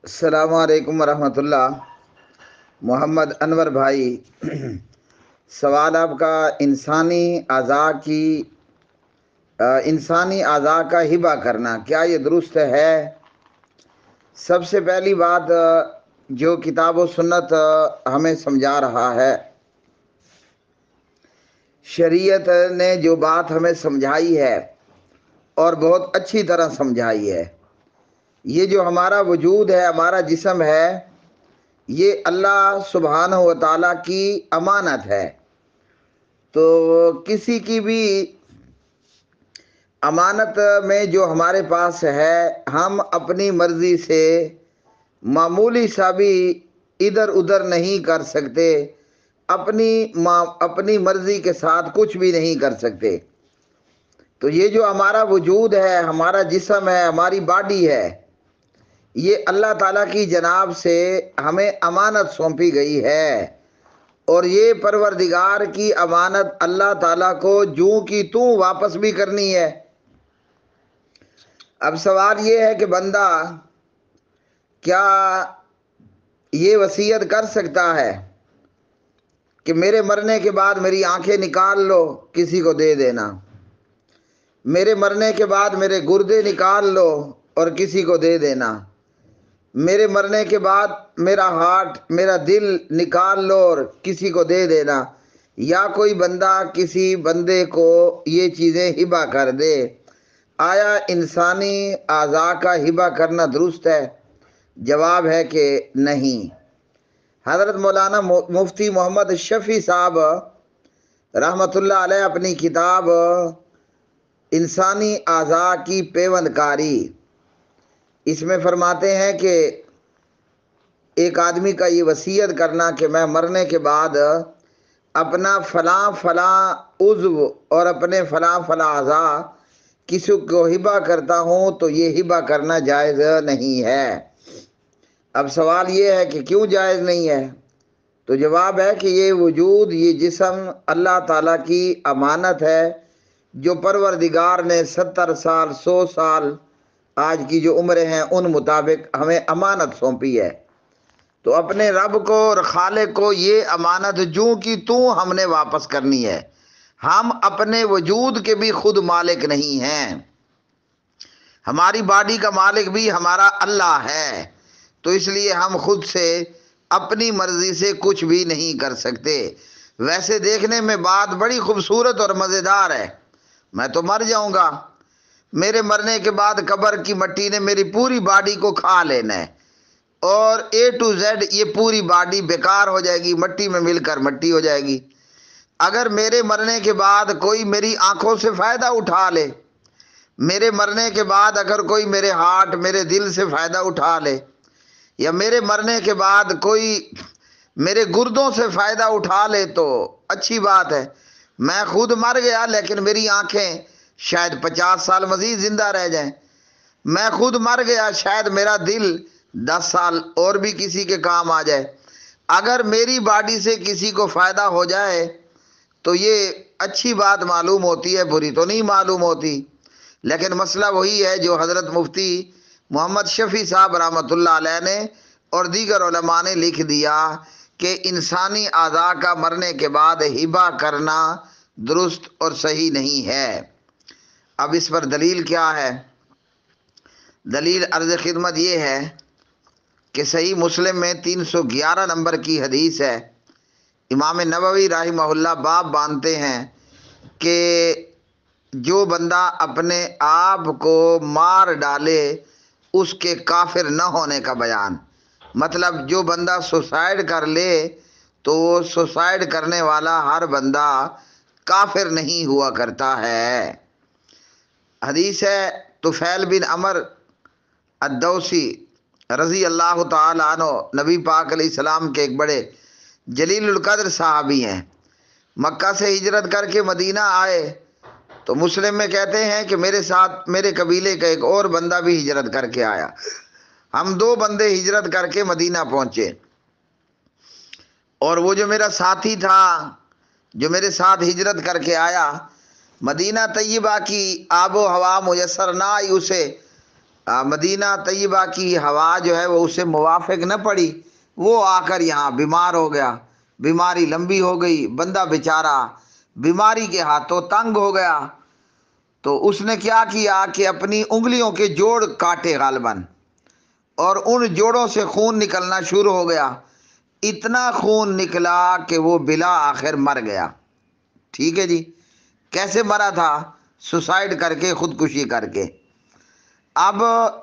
السلام علیکم ورحمۃ اللہ۔ محمد انور بھائی، سوال آپ کا انسانی اعضاء کا ہبہ کرنا کیا یہ درست ہے؟ سب سے پہلی بات جو کتاب و سنت ہمیں سمجھا رہا ہے، شریعت نے جو بات ہمیں سمجھائی ہے اور بہت اچھی طرح سمجھائی ہے، یہ جو ہمارا وجود ہے، ہمارا جسم ہے، یہ اللہ سبحانہ و تعالیٰ کی امانت ہے۔ تو کسی کی بھی امانت میں جو ہمارے پاس ہے، ہم اپنی مرضی سے معمولی سا بھی ادھر ادھر نہیں کر سکتے، اپنی مرضی کے ساتھ کچھ بھی نہیں کر سکتے۔ تو یہ جو ہمارا وجود ہے، ہمارا جسم ہے، ہماری باڈی ہے، یہ اللہ تعالیٰ کی جناب سے ہمیں امانت سونپی گئی ہے، اور یہ پروردگار کی امانت اللہ تعالیٰ کو جوں کی توں واپس بھی کرنی ہے۔ اب سوال یہ ہے کہ بندہ کیا یہ وصیت کر سکتا ہے کہ میرے مرنے کے بعد میری آنکھیں نکال لو، کسی کو دے دینا، میرے مرنے کے بعد میرے گردے نکال لو اور کسی کو دے دینا، میرے مرنے کے بعد میرا ہارٹ، میرا دل نکال لو اور کسی کو دے دینا؟ یا کوئی بندہ کسی بندے کو یہ چیزیں ہبہ کر دے؟ آیا انسانی اعضاء کا ہبہ کرنا درست ہے؟ جواب ہے کہ نہیں۔ حضرت مولانا مفتی محمد شفیع صاحب رحمۃ اللہ علیہ اپنی کتاب انسانی اعضاء کی پیوند کاری، اس میں فرماتے ہیں کہ ایک آدمی کا یہ وصیت کرنا کہ میں مرنے کے بعد اپنا فلاں فلاں عضو اور اپنے فلاں فلاں اعضاء کسی کو ہبہ کرتا ہوں، تو یہ ہبہ کرنا جائز نہیں ہے۔ اب سوال یہ ہے کہ کیوں جائز نہیں ہے؟ تو جواب ہے کہ یہ وجود، یہ جسم اللہ تعالیٰ کی امانت ہے، جو پروردگار نے 70 سال 100 سال آج کی جو عمریں ہیں ان مطابق ہمیں امانت سونپی ہے۔ تو اپنے رب کو اور خالق کو یہ امانت جوں کی توں ہم نے واپس کرنی ہے۔ ہم اپنے وجود کے بھی خود مالک نہیں ہیں، ہماری باڈی کا مالک بھی ہمارا اللہ ہے، تو اس لیے ہم خود سے اپنی مرضی سے کچھ بھی نہیں کر سکتے۔ ویسے دیکھنے میں بات بڑی خوبصورت اور مزیدار ہے، میں تو مر جاؤں گا، میرے مرنے کے بعد قبر کی مٹی نے میری پوری باڈی کو کھا لینا ہے، اور A to Z یہ پوری باڈی بیکار ہو جائے گی، مٹی میں مل کر مٹی ہو جائے گی۔ اگر میرے مرنے کے بعد کوئی میری آنکھوں سے فائدہ اٹھا لے، میرے مرنے کے بعد اگر کوئی میرے ہارٹ، میرے دل سے فائدہ اٹھا لے، یا میرے مرنے کے بعد کوئی میرے گردوں سے فائدہ اٹھا لے تو اچھی بات ہے، میں خود مر گیا لیکن میری آنکھیں شاید 50 سال مزید زندہ رہ جائیں، میں خود مر گیا شاید میرا دل 10 سال اور بھی کسی کے کام آ جائے۔ اگر میری باڈی سے کسی کو فائدہ ہو جائے تو یہ اچھی بات معلوم ہوتی ہے، بری تو نہیں معلوم ہوتی۔ لیکن مسئلہ وہی ہے جو حضرت مفتی محمد شفیع صاحب رحمۃ اللہ علیہ نے اور دیگر علماء نے لکھ دیا کہ انسانی اعضاء کا مرنے کے بعد ہبہ کرنا درست اور صحیح نہیں ہے۔ اب اس پر دلیل کیا ہے؟ دلیل عرض خدمت یہ ہے کہ صحیح مسلم میں 311 نمبر کی حدیث ہے، امام نووی رحمہ اللہ باب باندھتے ہیں کہ جو بندہ اپنے آپ کو مار ڈالے اس کے کافر نہ ہونے کا بیان۔ مطلب جو بندہ سوسائڈ کر لے تو وہ سوسائڈ کرنے والا ہر بندہ کافر نہیں ہوا کرتا ہے۔ حدیث ہے طفیل بن عمر الدوسی رضی اللہ تعالی عنہ، نبی پاک علیہ السلام کے ایک بڑے جلیل القدر صحابی ہیں، مکہ سے ہجرت کر کے مدینہ آئے تو مسلم میں کہتے ہیں کہ میرے ساتھ میرے قبیلے کا ایک اور بندہ بھی ہجرت کر کے آیا، ہم 2 بندے ہجرت کر کے مدینہ پہنچے، اور وہ جو میرا ساتھی تھا جو میرے ساتھ ہجرت کر کے آیا، مدینہ طیبہ کی آب و ہوا میسر نہ آئی اسے، مدینہ طیبہ کی ہوا جو ہے وہ اسے موافق نہ پڑی، وہ آ کر یہاں بیمار ہو گیا، بیماری لمبی ہو گئی، بندہ بیچارہ بیماری کے ہاتھوں تنگ ہو گیا، تو اس نے کیا کیا کہ اپنی انگلیوں کے جوڑ کاٹے غالباً، اور ان جوڑوں سے خون نکلنا شروع ہو گیا، اتنا خون نکلا کہ وہ بلا آخر مر گیا۔ ٹھیک ہے جی، کیسے مرا تھا؟ سوسائڈ کر کے، خودکشی کر کے۔ اب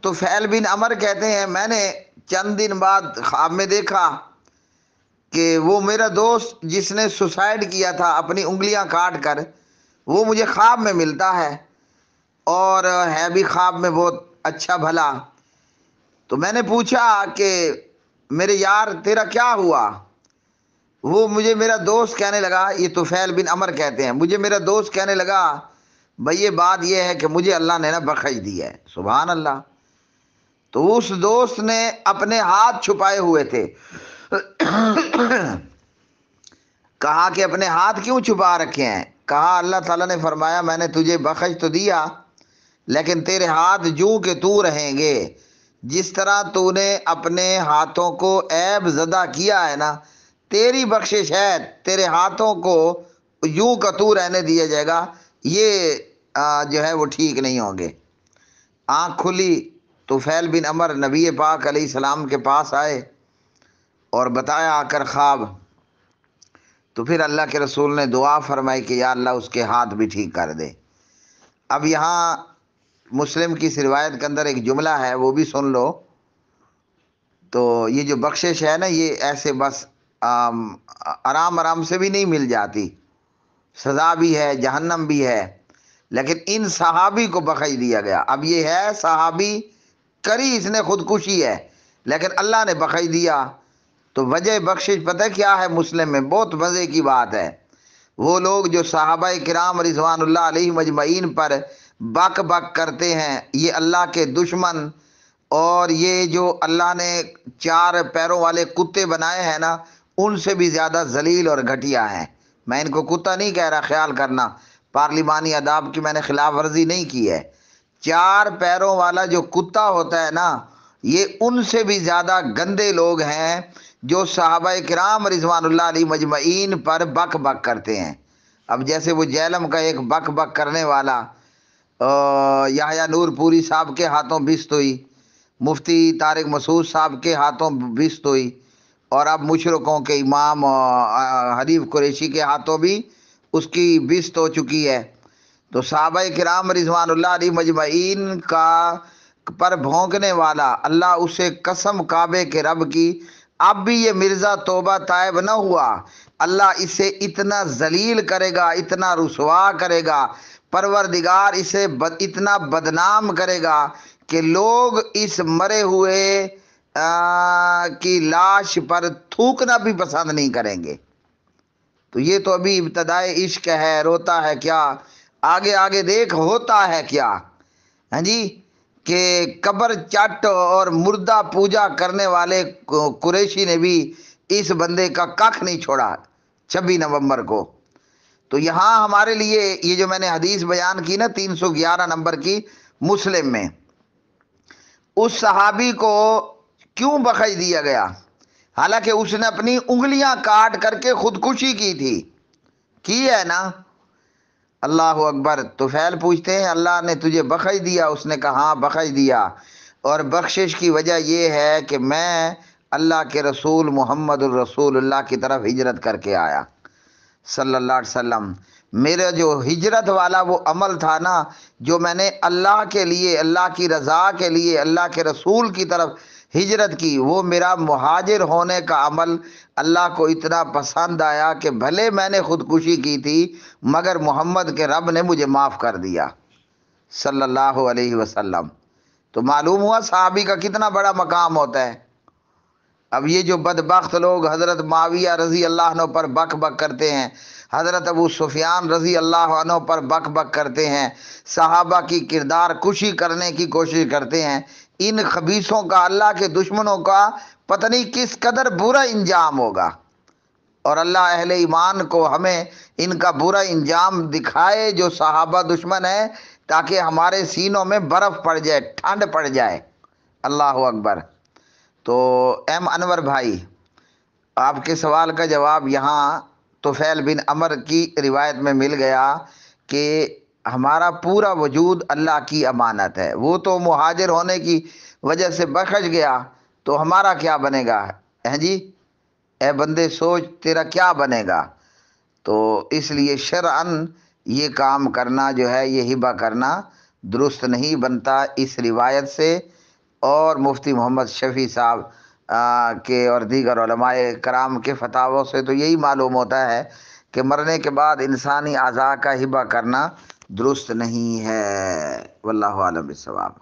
طفیل بن عمر کہتے ہیں میں نے چند دن بعد خواب میں دیکھا کہ وہ میرا دوست جس نے سوسائڈ کیا تھا اپنی انگلیاں کاٹ کر، وہ مجھے خواب میں ملتا ہے، اور ہے بھی خواب میں بہت اچھا بھلا۔ تو میں نے پوچھا کہ میرے یار تیرا کیا ہوا؟ وہ مجھے میرا دوست کہنے لگا، یہ طفیل بن عمر کہتے ہیں، مجھے میرا دوست کہنے لگا بھئی یہ بات یہ ہے کہ مجھے اللہ نے نا بخش دی ہے۔ سبحان اللہ۔ تو اس دوست نے اپنے ہاتھ چھپائے ہوئے تھے، کہا کہ اپنے ہاتھ کیوں چھپا رکھے ہیں؟ کہا اللہ تعالیٰ نے فرمایا میں نے تجھے بخش تو دیا، لیکن تیرے ہاتھ جوں کہ تو رہیں گے، جس طرح تو نے اپنے ہاتھوں کو عیب زدہ کیا ہے نا، تیری بخشش ہے، تیرے ہاتھوں کو یوں کا تو رہنے دیا جائے گا، یہ جو ہے وہ ٹھیک نہیں ہوں گے۔ آنکھ کھلی، طفیل بن عمر نبی پاک علیہ السلام کے پاس آئے اور بتایا آ کر خواب، تو پھر اللہ کے رسول نے دعا فرمائی کہ یا اللہ اس کے ہاتھ بھی ٹھیک کر دے۔ اب یہاں مسلم کی اس روایت کے اندر ایک جملہ ہے، وہ بھی سن لو۔ تو یہ جو بخشش ہے نا، یہ ایسے بس آرام آرام سے بھی نہیں مل جاتی، سزا بھی ہے، جہنم بھی ہے، لیکن ان صحابی کو بخش دیا گیا۔ اب یہ ہے صحابی کری اس نے خودکشی ہے، لیکن اللہ نے بخش دیا۔ تو وجہ بخشش پتہ کیا ہے؟ مسلم میں بہت مزے کی بات ہے، وہ لوگ جو صحابہ کرام رضوان اللہ علیہ مجمعین پر بک بک کرتے ہیں، یہ اللہ کے دشمن، اور یہ جو اللہ نے 4 پیروں والے کتے بنائے ہیں نا، ان سے بھی زیادہ ذلیل اور گھٹیا ہیں۔ میں ان کو کتا نہیں کہہ رہا، خیال کرنا، پارلیمانی آداب کی میں نے خلاف ورزی نہیں کی ہے۔ 4 پیروں والا جو کتا ہوتا ہے نا، یہ ان سے بھی زیادہ گندے لوگ ہیں جو صحابہ کرام رضوان اللہ علیہ مجمعین پر بک بک کرتے ہیں۔ اب جیسے وہ جہلم کا ایک بک بک کرنے والا یحییٰ نور پوری صاحب کے ہاتھوں بست ہوئی، مفتی طارق مسعود صاحب کے ہاتھوں بست ہوئی، اور اب مشرکوں کے امام حنیف قریشی کے ہاتھوں بھی اس کی بست ہو چکی ہے۔ تو صحابہ کرام رضوان اللہ علیہ مجمعین کا پر بھونکنے والا، اللہ اسے قسم کعبے کے رب کی، اب بھی یہ مرزا توبہ طائب نہ ہوا، اللہ اسے اتنا ذلیل کرے گا، اتنا رسوا کرے گا، پروردگار اسے اتنا بدنام کرے گا کہ لوگ اس مرے ہوئے کی لاش پر تھوکنا بھی پسند نہیں کریں گے۔ تو یہ تو ابھی ابتدائے عشق ہے، روتا ہے کیا، آگے آگے دیکھ ہوتا ہے کیا۔ ہاں جی، کہ قبر چٹ اور مردہ پوجا کرنے والے قریشی نے بھی اس بندے کا ککھ نہیں چھوڑا 26 نومبر کو۔ تو یہاں ہمارے لیے یہ جو میں نے حدیث بیان کی نا 311 نمبر کی مسلم میں، اس صحابی کو کیوں بخش دیا گیا؟ حالانکہ اس نے اپنی انگلیاں کاٹ کر کے خودکشی کی تھی، کی ہے نا؟ اللہ اکبر۔ طفیل پوچھتے ہیں اللہ نے تجھے بخش دیا؟ اس نے کہا ہاں بخش دیا، اور بخشش کی وجہ یہ ہے کہ میں اللہ کے رسول محمد الرسول اللہ کی طرف ہجرت کر کے آیا صلی اللہ علیہ وسلم۔ میرا جو ہجرت والا وہ عمل تھا نا، جو میں نے اللہ کے لیے، اللہ کی رضا کے لیے، اللہ کے رسول کی طرف ہجرت کی، وہ میرا مہاجر ہونے کا عمل اللہ کو اتنا پسند آیا کہ بھلے میں نے خودکشی کی تھی، مگر محمد کے رب نے مجھے معاف کر دیا صلی اللہ علیہ وسلم۔ تو معلوم ہوا صحابی کا کتنا بڑا مقام ہوتا ہے۔ اب یہ جو بدبخت لوگ حضرت معاویہ رضی اللہ عنہ پر بک بک کرتے ہیں، حضرت ابو سفیان رضی اللہ عنہ پر بک بک کرتے ہیں، صحابہ کی کردار کشی کرنے کی کوشش کرتے ہیں، ان خبیثوں کا، اللہ کے دشمنوں کا پتہ نہیں کس قدر برا انجام ہوگا، اور اللہ اہل ایمان کو ہمیں ان کا برا انجام دکھائے جو صحابہ دشمن ہیں، تاکہ ہمارے سینوں میں برف پڑ جائے، ٹھنڈ پڑ جائے۔ اللہ اکبر۔ تو ایم انور بھائی، آپ کے سوال کا جواب یہاں طفیل بن عمر کی روایت میں مل گیا کہ ہمارا پورا وجود اللہ کی امانت ہے، وہ تو مہاجر ہونے کی وجہ سے بخش گیا، تو ہمارا کیا بنے گا؟ جی اے بندے سوچ تیرا کیا بنے گا؟ تو اس لیے شرعاً یہ کام کرنا جو ہے، یہ ہبہ کرنا درست نہیں بنتا اس روایت سے، اور مفتی محمد شفیع صاحب کے اور دیگر علماء کرام کے فتاووں سے تو یہی معلوم ہوتا ہے کہ مرنے کے بعد انسانی اعضاء کا ہبہ کرنا درست نہیں ہے۔ واللہ اعلم بالصواب۔